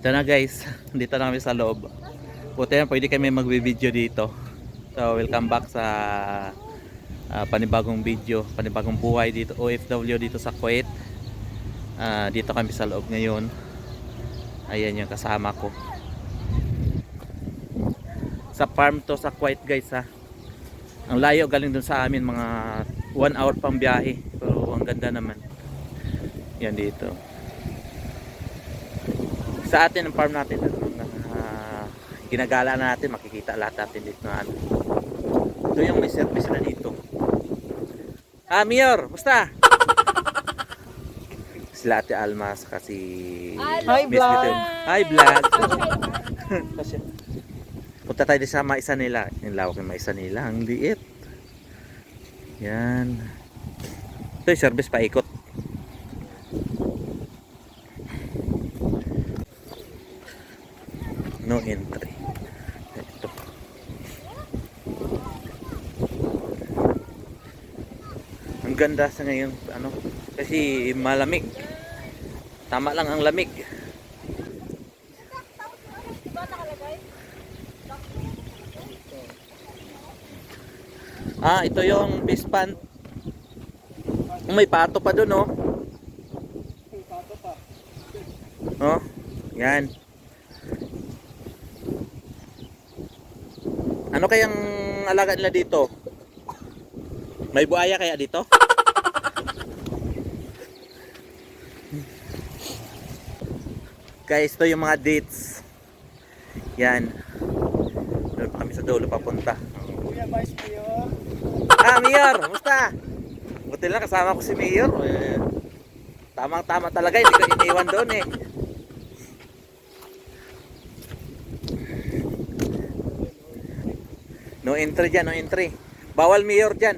Ito na guys, dito na kami sa loob. Buti na pwede kami magbi-video dito. So welcome back sa panibagong video, panibagong buhay dito, OFW dito sa Kuwait. Dito kami sa loob ngayon. Ayan yung kasama ko. Sa farm to sa Kuwait guys ha. Ang layo galing dun sa amin, mga 1 hour pang biyahe. Pero ang ganda naman. Yan dito. Sa atin ang farm natin, ginagala natin, makikita lahat natin dito na ano. Ito yung may service na dito. Mayor, musta? Sila Ate Alma kasi Hi vlog. Hi vlog. Punta tayo sa maisa nila. Yung lawak ng maisa nila, ang liit. Yan. Ito yung service paikot. No entry. Ito. Ang ganda sa ngayon, ano, kasi malamig. Tama lang ang lamig. Ito yung fish pond. May pato pa doon, oh. Oh, yan. Ano kayang alaga nila dito? May buhaya kaya dito? Guys, ito yung mga dates. Yan. Doon pa kami sa dulo papunta. Kuya Vice Mayor. Mayor! Musta? Buti lang kasama ko si Mayor. Tamang-tama talaga. Hindi ko iniwan doon eh. No entry dyan, no entry. Bawal Mayor dyan.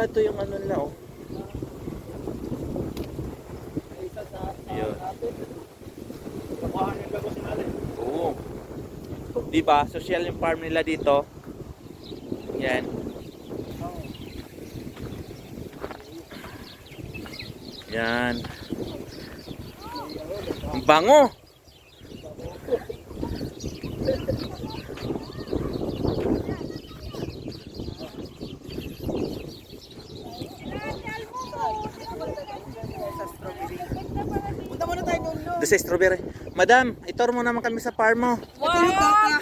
Ito yung ano nila, oh. Ayun. Oo. Diba? Social yung farm nila dito. Yan. Yan. Ang bango. Doon sa strawberry. Madam, itor mo naman kami sa farm mo. Wow!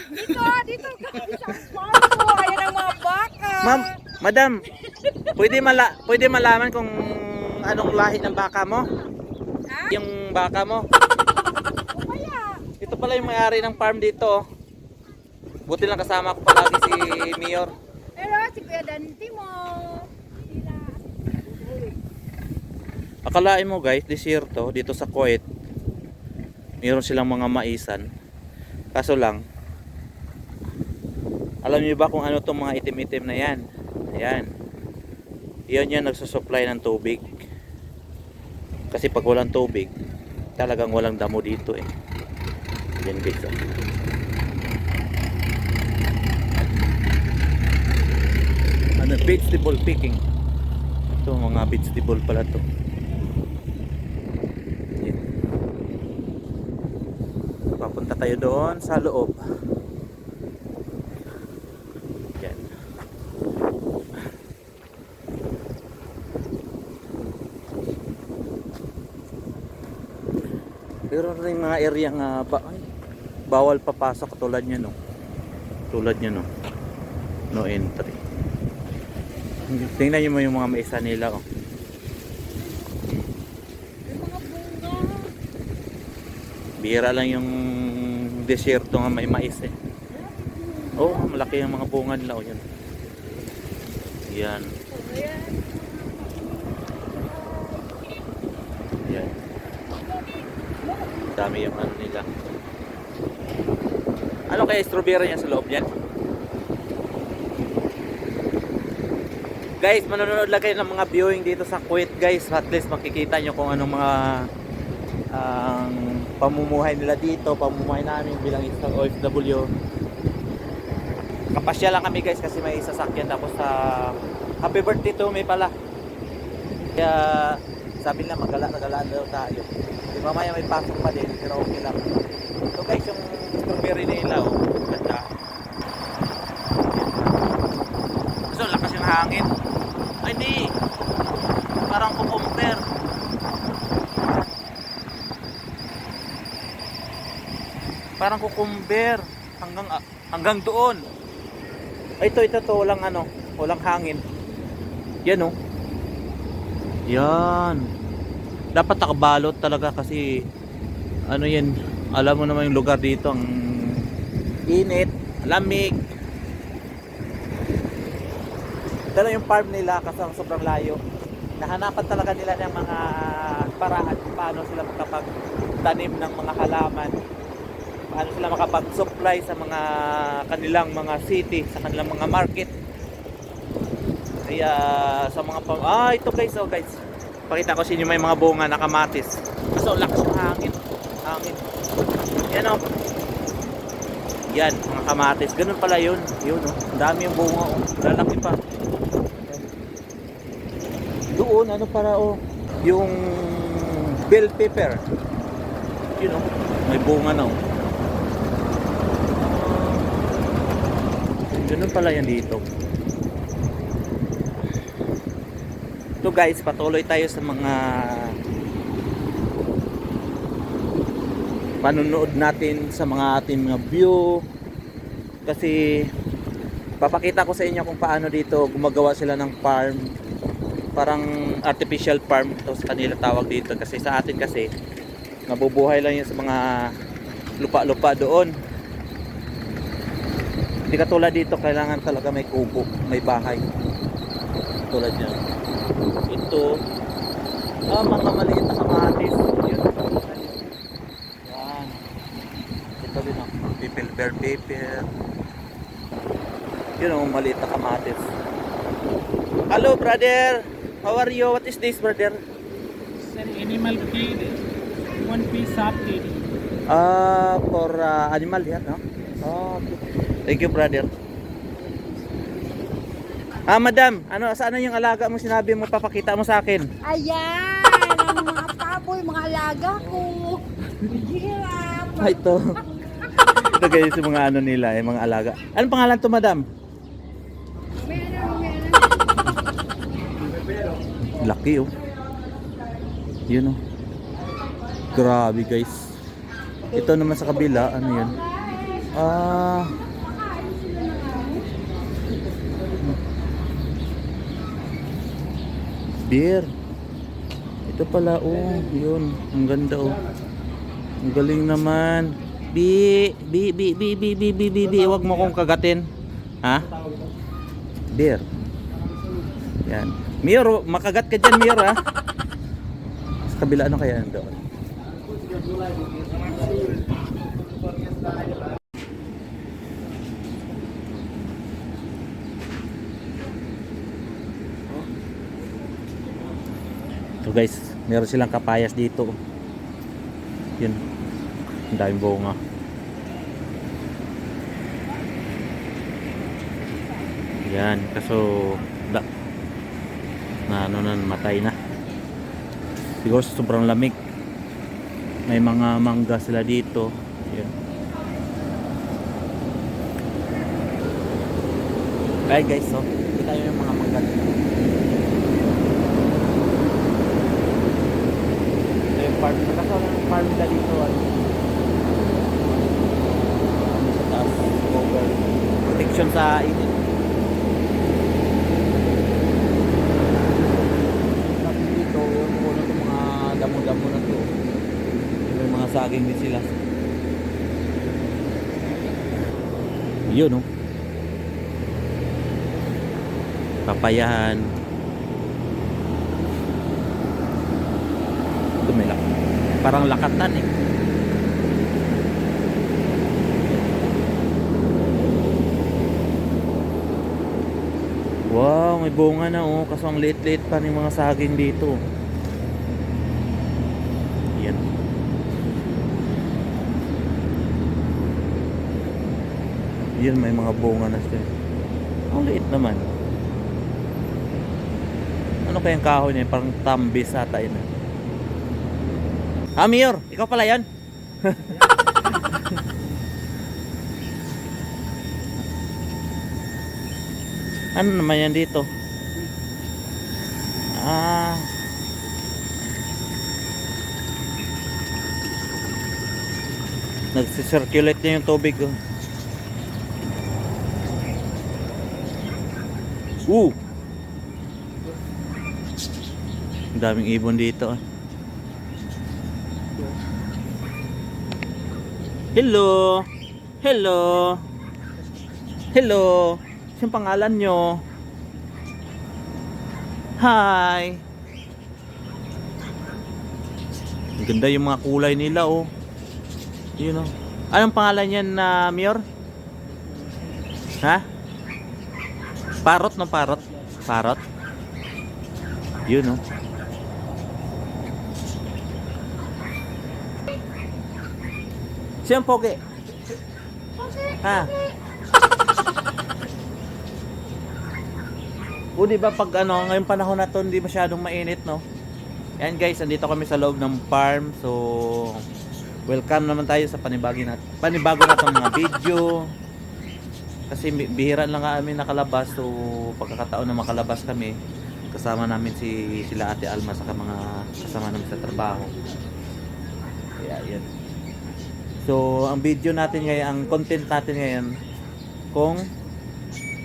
Dito kami sa farm ko. Ayan ang mga baka. Madam, pwede malaman kung anong lahi ng baka mo? Ha? Yung baka mo. Kaya. Ito pala yung may-ari ng farm dito. Buti lang kasama ko palagi si Mayor. Pero si Kuya Dante mo. Sila. Akalain mo guys, desierto dito sa Kuwait. Meron silang mga maisan. Kaso lang, alam niyo ba kung ano itong mga itim-itim na yan? Ayan. Yan yan nagsusupply ng tubig. Kasi pag walang tubig, talagang walang damo dito eh. Yan guys. Ano, vegetable picking. Ito mga vegetable pala to. Papunta tayo doon sa loob. Yan. Pero rin mga area nga bawal papasok tulad niya no. Tulad niya no. No entry. Tingnan niyo mo yung mga maisa nila oh. Bihira lang yung desierto nga may mais eh. Oh, malaki yung mga bunga nila oh, yan. Yan. Yan. Dami yung ano nila. Ano kaya strawberry niya sa loob yan? Guys, manonood lang kayo ng mga viewing dito sa Kuwait guys. At least makikita nyo kung anong mga pamumuhay nila dito, pamumuhay namin bilang isang OFW. Kapasya lang kami guys kasi may sasakyan tapos sa happy birthday to may pala. Kaya Sabi nila magala-gala daw tayo. Di mamaya may pasok pa din, pero okay lang. So guys, yung strawberry nila, oh, ganda. So, lakas yung hangin. Ay, hindi. Parang kukumper. Parang kukumber. Hanggang doon. Ay, ito, walang ano, walang hangin. Yan, oh. Yan. Dapat nakabalot talaga kasi ano yan, alam mo naman yung lugar dito, ang init, lamig. Pero yung farm nila kasi sobrang layo. Nahanapan talaga nila ng mga paraan kung paano sila makapagtanim ng mga halaman. Paano sila makapag-supply sa mga kanilang mga city, sa kanilang mga market. Kaya sa mga ito guys, oh guys. Pakita ko sa inyo may mga bunga na kamatis. So lakas ng hangin. Yan, oh. Yan, mga kamatis. Ganun pala yun. Yun, oh. Ang dami yung bunga, oh. Lalaki pa. Doon, ano para, oh. Yung bell pepper. Yun, oh. May bunga na, oh. Ganun pala yan dito. So guys, patuloy tayo sa mga panunood natin sa mga ating mga view, kasi papakita ko sa inyo kung paano dito gumagawa sila ng farm, parang artificial farm ito sa kanila tawag dito, kasi sa atin kasi nabubuhay lang yun sa mga lupa-lupa doon. Hindi katulad dito, kailangan talaga may kubo, may bahay tulad yan. Ito mga maliit na kamatis yun. Yan. Ito din ang bell pepper. Yun ang maliit na kamatis. Hello brother, how are you? What is this brother? It's an animal feed, 1 piece half KD. For animal yan, no? Oh, okay. Thank you brother. Madam, saan yung alaga mo sinabi mo, papakita mo sa akin? Ayan, ang mga paboy, mga alaga ko. Giraffe. Ay, ito. Ito guys, yung mga ano nila, mga alaga. Anong pangalan to, madam? Laki, oh. Yun, oh. Grabe, guys. Ito naman sa kabila, ano yun? Beer. Ito pala, oh. Yun, ang ganda, oh. Ang galing naman. Bi, wag mo kong kagatin. Ha? Beer. Yan. Miro, makagat ka dyan, Miro, ha? Sa kabila, ano kaya doon? So guys, meron silang kapayas dito. Yun. Ang daming bunga. Yan, kaso matay na. Siguro sobrang lamig. May mga mangga sila dito. Yan. Ay guys, so kita yung mga mangga dito. Farm, nakasama ng farm nila dito, sa taas, over protection sa init. Tapos dito, yung puno itong mga damo-damo na to, may mga saging din sila. Yun, no? Papayahan. Ito may parang lakatan, eh. Wow, may bunga na, oh. Kaso ang liit-liit pa ng mga saging dito. Yan. Yan, may mga bunga na siya. Ang liit naman. Ano kayang kahoy niya? Parang tambis ata yun, eh. Ah, Mayor, ikaw pala yan? Ano naman yan dito? Ah. Nagsisirculate na yung tubig. Oh. Ang daming ibon dito. Hello. Hello. Hello. Sino pangalan nyo? Hi. Ang ganda yung mga kulay nila oh. Yun oh. Anong pangalan yan na Mayor? Ha? Parrot no parrot? Parrot? Yun oh. Siyang pogi? Ha? O di ba pag ano, ngayong panahon na to hindi masyadong mainit no? Yan guys, andito kami sa loob ng farm. So welcome naman tayo sa panibago na tong mga video. Kasi bihira lang kami nakalabas. So pagkakataon na makalabas kami, kasama namin sila Ate Alma sa mga kasama namin sa trabaho. Kaya yan. So ang video natin ngayon, ang content natin ngayon, kung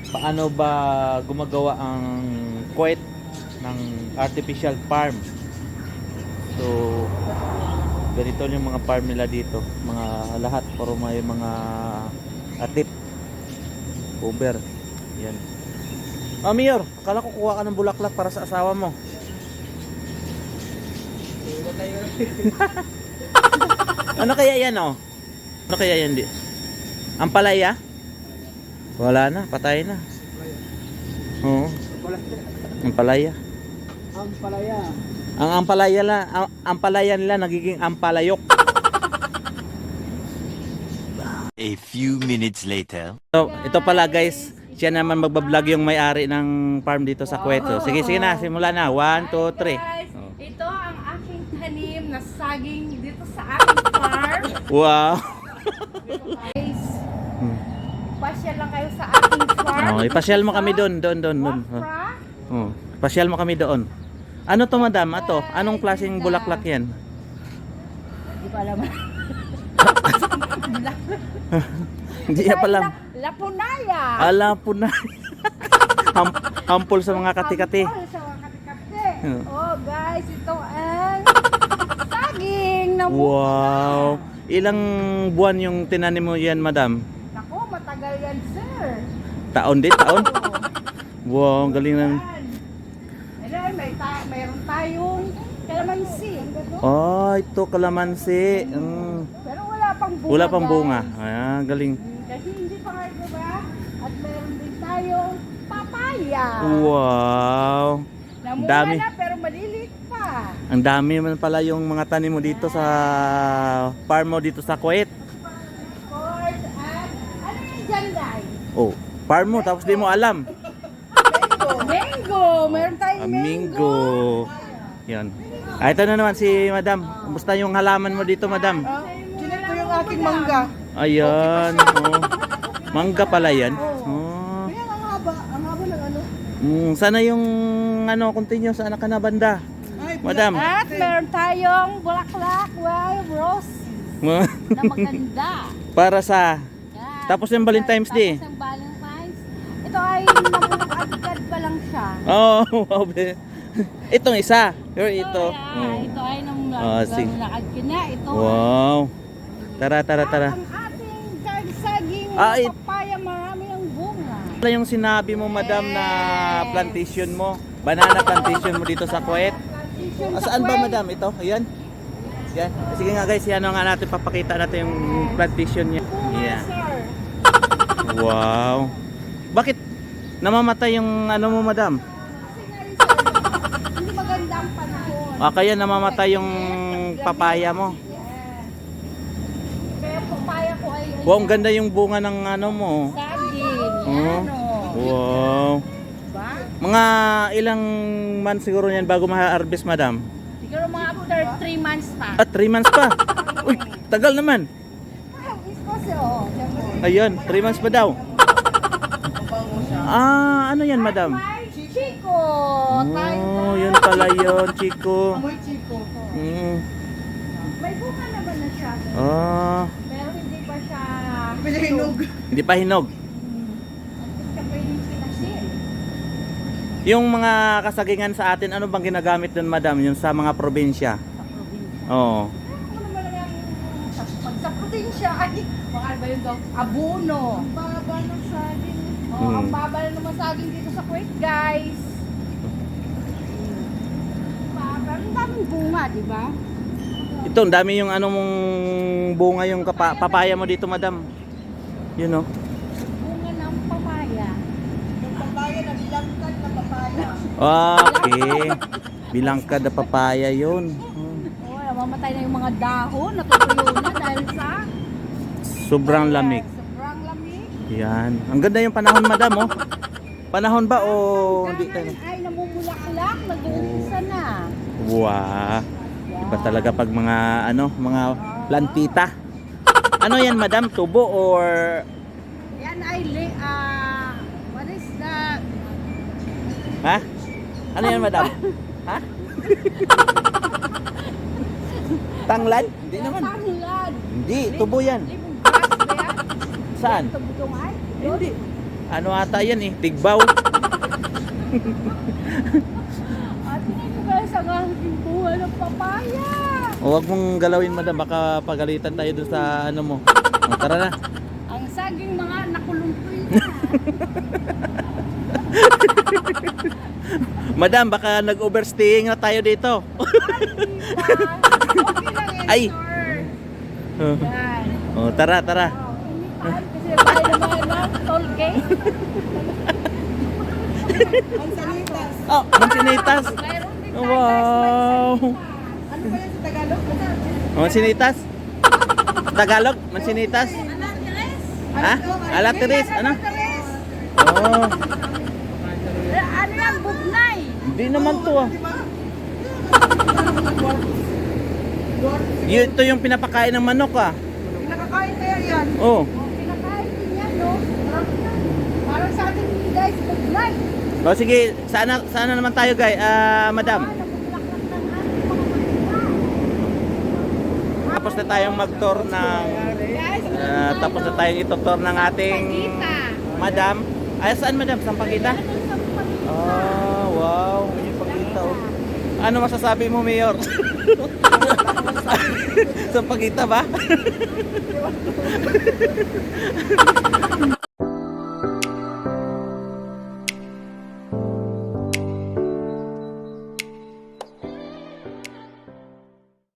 paano ba gumagawa ang kuwet ng artificial farm. So ganito yung mga farm nila dito, mga lahat pero may mga atip cover. Yan. Ah, Mayor, akala ko kuha ka ng bulaklak para sa asawa mo. Ano kaya yan oh? Ano kaya yan di? Ampalaya? Wala na, patay na. Oo. Ampalaya. Ampalaya. Ang ampalaya nila nagiging ampalayok. A few minutes later. So, ito pala guys, siya naman magbablog yung may-ari ng farm dito sa Kuwait. Sige, sige na, simula na. 1, 2, 3. Guys, ito ang aking tanim na saging dito sa aking farm. Wow. Guys, pasyal lang kayo sa aking farm. Oh, ipasyal mo kami doon. Wafra. Oh, ipasyal mo kami doon. Ano to madam? Ato, anong klaseng bulaklak yan? Hindi ko alam. Hindi na pala. Lapunaya. Ala po na. Hampol sa mga kati-kati. Hampol sa mga kati-kati. Hmm. Oh guys, ito ang saging na Wow. Ilang buwan yung tinanim mo yan madam? Naku, matagal yan sir. Taon din, taon? Wow, ang galing ng... Ayan, mayroon tayong kalamansi. Oh, ito kalamansi. Pero wala pang bunga. Wala pang bunga. guys. Ah, galing. Kasi hindi pa kayo diba? At mayroon din tayong papaya. Wow. Namunga Dami. na pero maliliit pa. Ang dami man pala yung mga tanim mo dito sa farm mo dito sa Kuwait. Course at ano yung dyan dahil? Oh, farm mo tapos di mo alam. Mango! Meron tayong Mingo. Yan. Ah, ito na naman si madam. Kumusta yung halaman mo dito madam? Ginito yung aking mangga. Ayan. Oh. Mangga pala yan. Oh. Kaya ang haba ng ano. Sana yung ano, continue sa anak ka na banda. Madam. At meron tayong bulaklak, wild roses na maganda. Para sa Yan. tapos yung Valentine's Day. Tapos yung Valentine's. Ito ay namumukad pa lang siya. Oh, wow. Itong isa. Pero ito. Ito ay sige. namulakad ka na. Ito Wow. Tara. ang ating saging Ah, papaya, marami ng bunga. Ano yung sinabi mo madam na plantation mo? Banana plantation mo dito sa Kuwait? Plantation sa Saan ba Kuwait. madam ito? Ayan. Yan. Sige nga guys, yan nga natin papakita natin yung plantation niya. Bunga, Yeah. sir. Wow. Bakit namamatay yung ano mo madam? Kasi nga rin, sir, hindi maganda ang panahon. Ah, kaya namamatay yung papaya mo. Yes. Kaya papaya ko ay Wow, ang ganda yung bunga ng ano mo. saging. Oh. Yan o. Wow. Diba? Mga ilang months siguro yan bago ma-harvest madam? Siguro mga after 3 months pa. At 3 months pa. Uy, tagal naman. Kasi oh, siyempre. Ayun, 3 months pa daw. Ah, ano yan, madam? Ay, Chico! Oh, yun pala yun, Chico. Amoy Chico. Mm. May bunga naman na siya. Oh, Pero hindi pa siya... hindi pa hinog. Hindi siya pwedeng pinasin. Yung mga kasagingan sa atin, ano bang ginagamit dun, madam? Yung sa mga probinsya? Sa probinsya. Oo. Ano naman lang pag sa probinsya, ay, baka ba yung daw? Abono. Ang baba ng saging. Oo, ang baba na naman saging dito sa Kuwait, guys. Baba, ang daming bunga, di ba? Ito, ang dami yung ano mong bunga yung papaya mo dito, madam. Yun, no? Bunga ng papaya. Yung papaya na bilangkad na papaya. Okay. Bilangkad na papaya yun. Oo, mamatay na yung mga dahon, natutuyo na dahil sa... Sobrang lamig. Sobrang lamig. Yan. Ang ganda yung panahon, madam, oh. Panahon ba o hindi tayo? Ay, namumulak-lak, nag-uumpisa na. Wow. Iba talaga pag mga ano, mga plantita. Ano yan, madam? Tubo or Yan ay, what is that? ha? Ano yan, madam? Ha? Tanglad? Hindi naman. Tanglad. Hindi, tubo yan. Limong grass ba yan? Saan? Tubutong ay? Hindi. Ano ata yan eh? Tigbaw. At tingnan nyo guys, ang aking buha ng papaya. O, wag mong galawin, madam. Baka pagalitan tayo dun sa ano mo. O, tara na. Ang saging mga nakulumpoy na. Madam, baka nag-overstaying na tayo dito. Okay lang yan, Ay. sir. Yan. O, tara, tara. Oh, initan kasi tayo naman ng toll gate. Mansanitas. Oh, mansinitas. Mayroon din tayo Wow. guys, ano ba yan sa Tagalog? Mansinitas? Tagalog? Mansinitas? Ha? Alatiris? Ano? Oh, Ano yan? Bugnay. hindi naman to ah. Ito yung pinapakain ng manok ah. Nakakain kaya yan? Oh. Kinakain din yan, no? Parang sa atin guys, bugnay. O sige, sana naman tayo, guys. Madam. Nabubulaklak ng ating mga mantika. Tapos na tayong mag-tour ng tapos na tayong ito-tour ng ating Pagita. madam. Ay, saan, madam? Sampaguita? Ah, wow. Yung Sampaguita, oh. Ano masasabi mo, Mayor? Sampaguita ba?